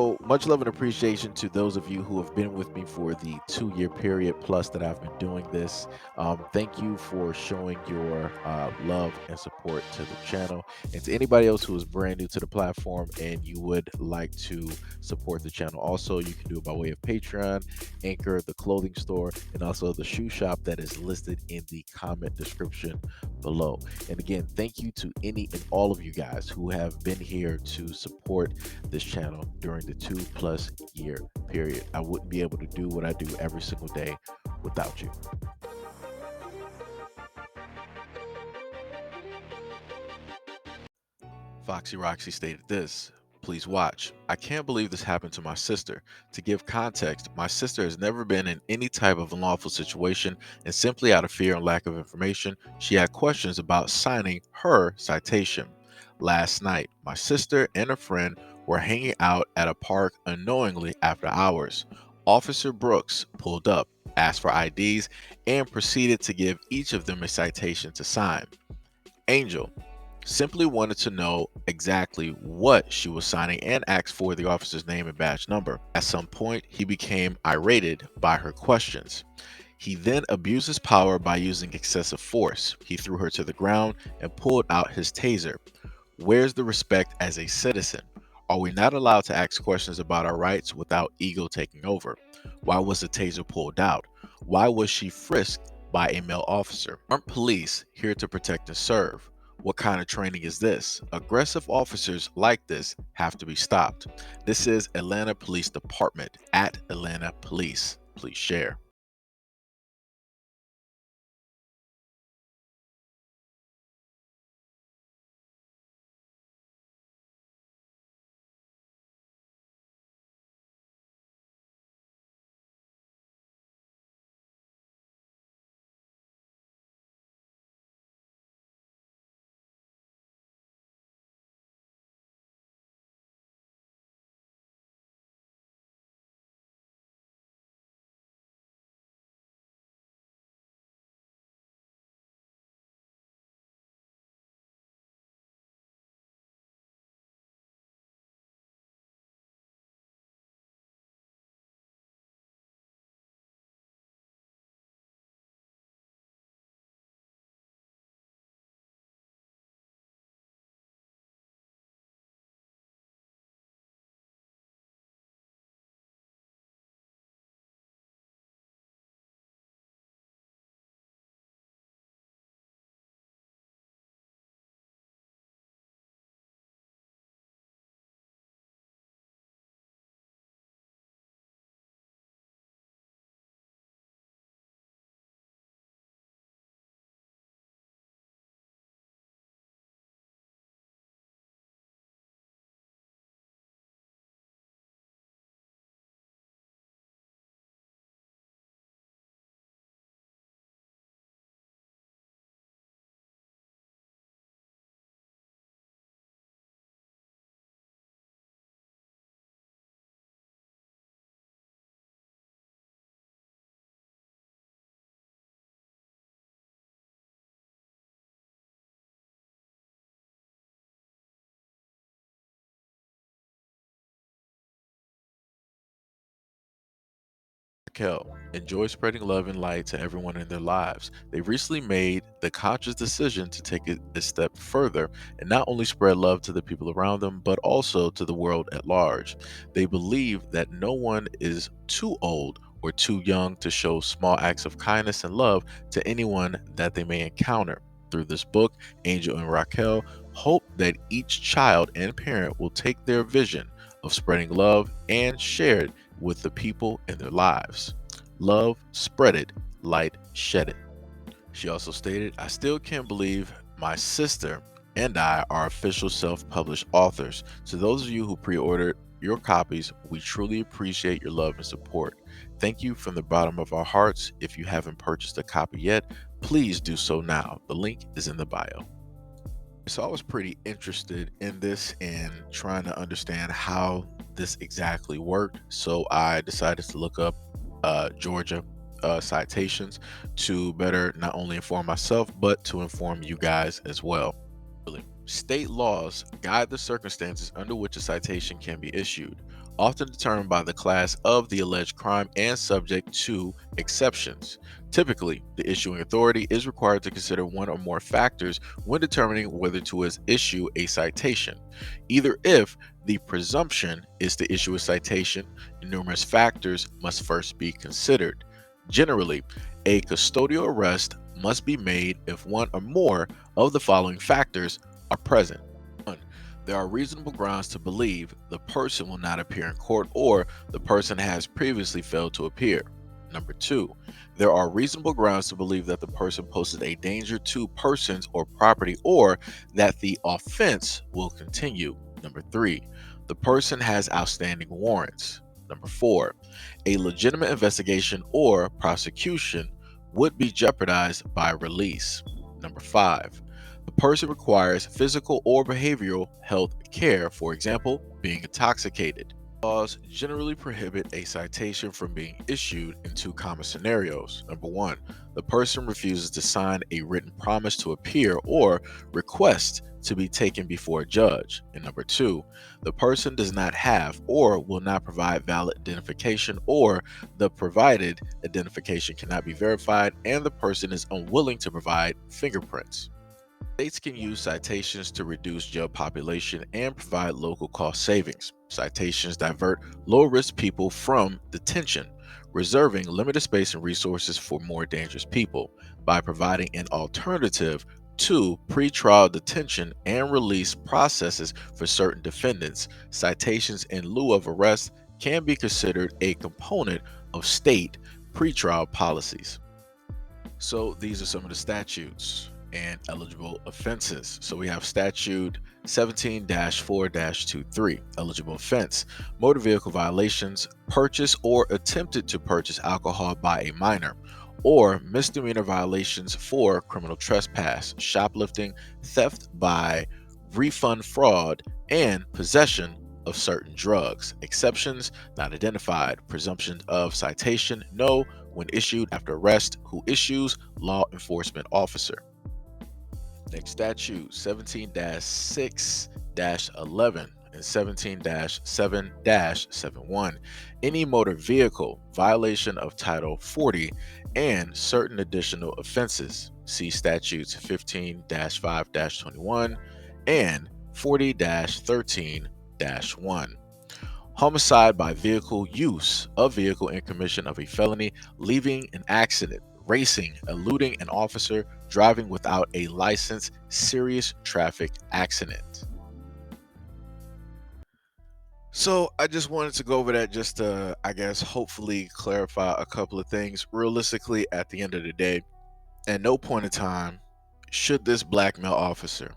So much love and appreciation to those of you who have been with me for the 2 year period plus that I've been doing this. Thank you for showing your love and support to the channel. And to anybody else who is brand new to the platform and you would like to support the channel, also, you can do it by way of Patreon, Anchor, the clothing store, and also the shoe shop that is listed in the comment description below. And again, thank you to any and all of you guys who have been here to support this channel during the 2+ year period. I wouldn't be able to do what I do every single day without you. Foxy Roxy stated this. Please watch. I can't believe this happened to my sister. To give context, my sister has never been in any type of unlawful situation, and simply out of fear and lack of information, she had questions about signing her citation. Last night, my sister and a friend were hanging out at a park unknowingly after hours. Officer Brooks pulled up, asked for IDs, and proceeded to give each of them a citation to sign. Angel simply wanted to know exactly what she was signing and asked for the officer's name and badge number. At some point, he became irritated by her questions. He then abused his power by using excessive force. He threw her to the ground and pulled out his taser. Where's the respect as a citizen? Are we not allowed to ask questions about our rights without ego taking over? Why was the taser pulled out? Why was she frisked by a male officer? Aren't police here to protect and serve? What kind of training is this? Aggressive officers like this have to be stopped. This is Atlanta Police Department at Atlanta Police. Please share. Raquel enjoy spreading love and light to everyone in their lives. They recently made the conscious decision to take it a step further and not only spread love to the people around them, but also to the world at large. They believe that no one is too old or too young to show small acts of kindness and love to anyone that they may encounter. Through this book, Angel and Raquel hope that each child and parent will take their vision of spreading love and share it with the people in their lives. Love, spread it, light, shed it. She also stated, I still can't believe my sister and I are official self published authors. To those of you who pre ordered your copies, we truly appreciate your love and support. Thank you from the bottom of our hearts. If you haven't purchased a copy yet, please do so now. The link is in the bio. So I was pretty interested in this and trying to understand how this exactly worked. So I decided to look up Georgia citations to better not only inform myself, but to inform you guys as well. State laws guide the circumstances under which a citation can be issued. often determined by the class of the alleged crime and subject to exceptions. Typically, the issuing authority is required to consider one or more factors when determining whether to issue a citation. Either if the presumption is to issue a citation, numerous factors must first be considered. Generally, a custodial arrest must be made if one or more of the following factors are present. 1. There are reasonable grounds to believe the person will not appear in court or the person has previously failed to appear. Number 2. There are reasonable grounds to believe that the person poses a danger to persons or property or that the offense will continue. Number 3. The person has outstanding warrants. Number 4. A legitimate investigation or prosecution would be jeopardized by release. Number 5. The person requires physical or behavioral health care, for example, being intoxicated. Laws generally prohibit a citation from being issued in two common scenarios. Number 1, the person refuses to sign a written promise to appear or requests to be taken before a judge. And number 2, the person does not have or will not provide valid identification, or the provided identification cannot be verified and the person is unwilling to provide fingerprints. States can use citations to reduce jail population and provide local cost savings. Citations divert low-risk people from detention, reserving limited space and resources for more dangerous people. By providing an alternative to pretrial detention and release processes for certain defendants, citations in lieu of arrest can be considered a component of state pretrial policies. So these are some of the statutes and eligible offenses. So we have statute 17-4-23, eligible offense, motor vehicle violations, purchase or attempted to purchase alcohol by a minor, or misdemeanor violations for criminal trespass, shoplifting, theft by refund fraud, and possession of certain drugs. Exceptions not identified. Presumption of citation no when issued after arrest. Who issues? Law enforcement officer. Next statute 17-6-11 and 17-7-71. Any motor vehicle violation of Title 40 and certain additional offenses. See statutes 15-5-21 and 40-13-1. Homicide by vehicle, use of vehicle in commission of a felony, leaving an accident, racing, eluding an officer, driving without a license, serious traffic accident. So I just wanted to go over that just to, I guess, hopefully clarify a couple of things. Realistically, at the end of the day, at no point in time should this black male officer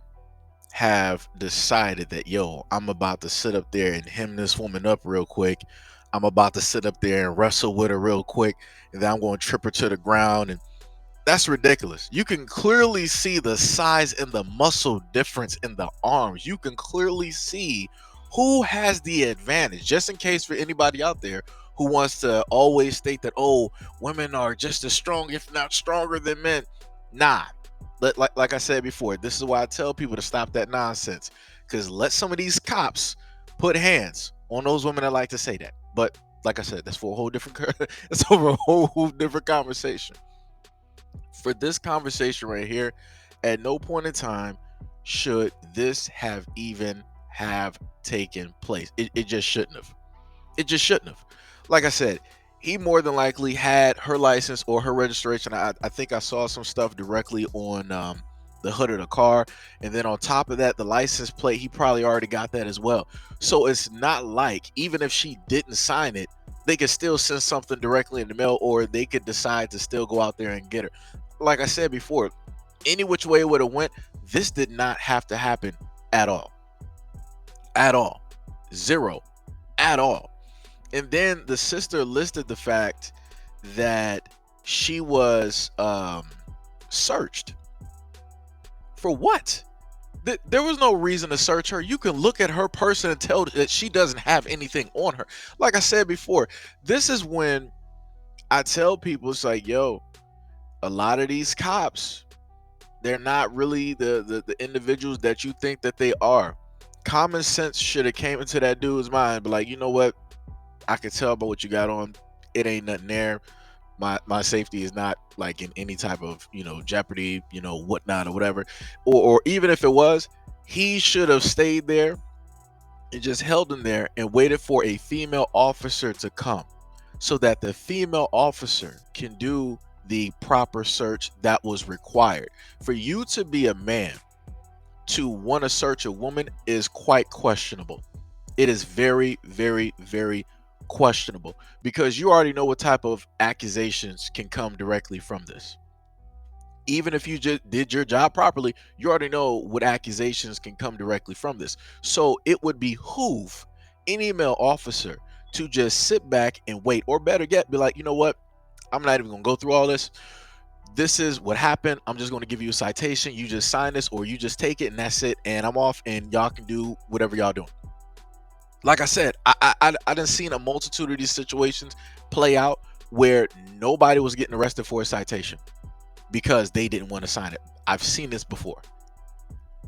have decided that, yo, I'm about to sit up there and hem this woman up real quick. I'm about to sit up there and wrestle with her real quick, and then I'm going to trip her to the ground. And that's ridiculous. You can clearly see the size and the muscle difference in the arms. You can clearly see who has the advantage. Just in case for anybody out there who wants to always state that, oh, women are just as strong, if not stronger than men. Nah. Like I said before, this is why I tell people to stop that nonsense. Because let some of these cops put hands on those women that like to say that. But like I said, that's for a whole different it's over a whole different conversation. For this conversation right here, at no point in time should this have even have taken place. It just shouldn't have. It just shouldn't have. Like I said, he more than likely had her license or her registration. I think I saw some stuff directly on the hood of the car. And then on top of that, the license plate, he probably already got that as well. So it's not like, even if she didn't sign it, they could still send something directly in the mail, or they could decide to still go out there and get her. Like I said before, any which way it would have went, this did not have to happen at all. At all. Zero. At all. And then the sister listed the fact that she was searched. For what? There was no reason to search her. You can look at her person and tell that she doesn't have anything on her. Like I said before, this is when I tell people, it's like, yo, a lot of these cops, they're not really the individuals that you think that they are. Common sense should have came into that dude's mind, but like, you know what? I could tell by what you got on, it ain't nothing there. My safety is not like in any type of, jeopardy, whatnot or whatever. Or even if it was, he should have stayed there and just held him there and waited for a female officer to come so that the female officer can do the proper search that was required. For you to be a man to want to search a woman is quite questionable. It is very, very, very questionable because you already know what type of accusations can come directly from this. Even if you just did your job properly, you already know what accusations can come directly from this. So it would behoove any male officer to just sit back and wait, or better yet, be like, you know what? I'm not even gonna go through all this. This is what happened. I'm just gonna give you a citation. You just sign this, or you just take it, and that's it. And I'm off, and y'all can do whatever y'all doing. Like I said, I done seen a multitude of these situations play out where nobody was getting arrested for a citation because they didn't want to sign it. I've seen this before.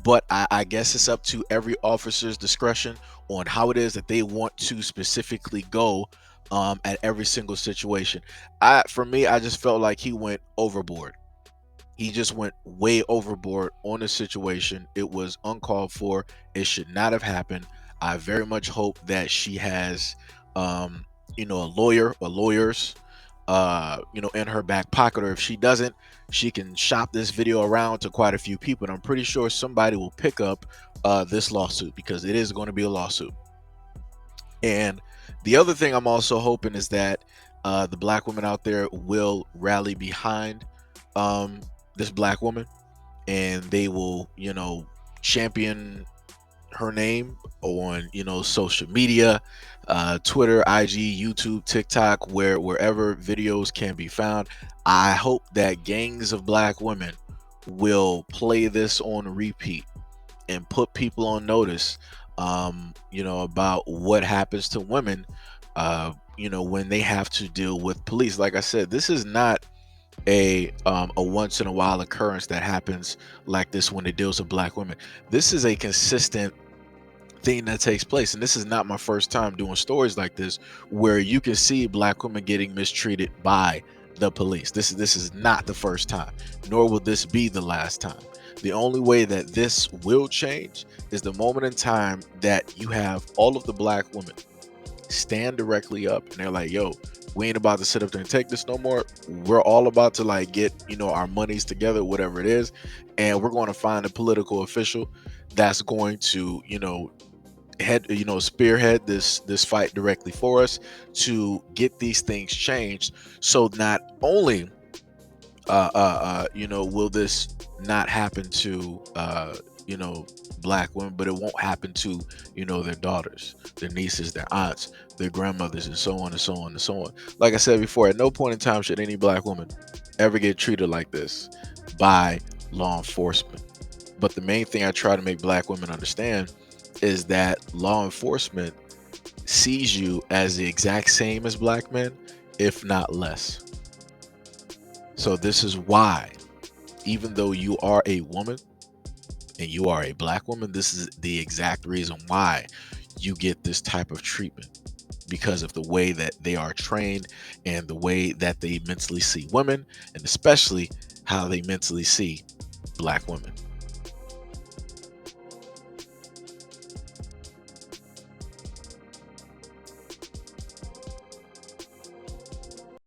But I guess it's up to every officer's discretion on how it is that they want to specifically go at every single situation. For me, I just felt like he went overboard. He just went way overboard on the situation. It was uncalled for. It should not have happened. I very much hope that she has, a lawyer or lawyers, in her back pocket, or if she doesn't, she can shop this video around to quite a few people. And I'm pretty sure somebody will pick up this lawsuit because it is going to be a lawsuit. And the other thing I'm also hoping is that the black women out there will rally behind this black woman, and they will, champion her name on, social media, Twitter, IG, YouTube, TikTok, wherever videos can be found. I hope that gangs of black women will play this on repeat and put people on notice, about what happens to women, when they have to deal with police. Like I said, this is not a once in a while occurrence that happens like this when it deals with black women. This is a consistent thing that takes place, and this is not my first time doing stories like this where you can see black women getting mistreated by the police. This is not the first time, nor will this be the last time. The only way that this will change is the moment in time that you have all of the black women stand directly up and they're like, yo, we ain't about to sit up there and take this no more. We're all about to like get, our monies together, whatever it is, and we're going to find a political official that's going to, spearhead this fight directly for us to get these things changed. So not only will this not happen to black women, but it won't happen to their daughters, their nieces, their aunts, their grandmothers, and so on and so on and so on. Like I said before, at no point in time should any black woman ever get treated like this by law enforcement. But the main thing I try to make black women understand is that law enforcement sees you as the exact same as black men, if not less. So this is why, even though you are a woman and you are a black woman, this is the exact reason why you get this type of treatment, because of the way that they are trained and the way that they mentally see women, and especially how they mentally see black women.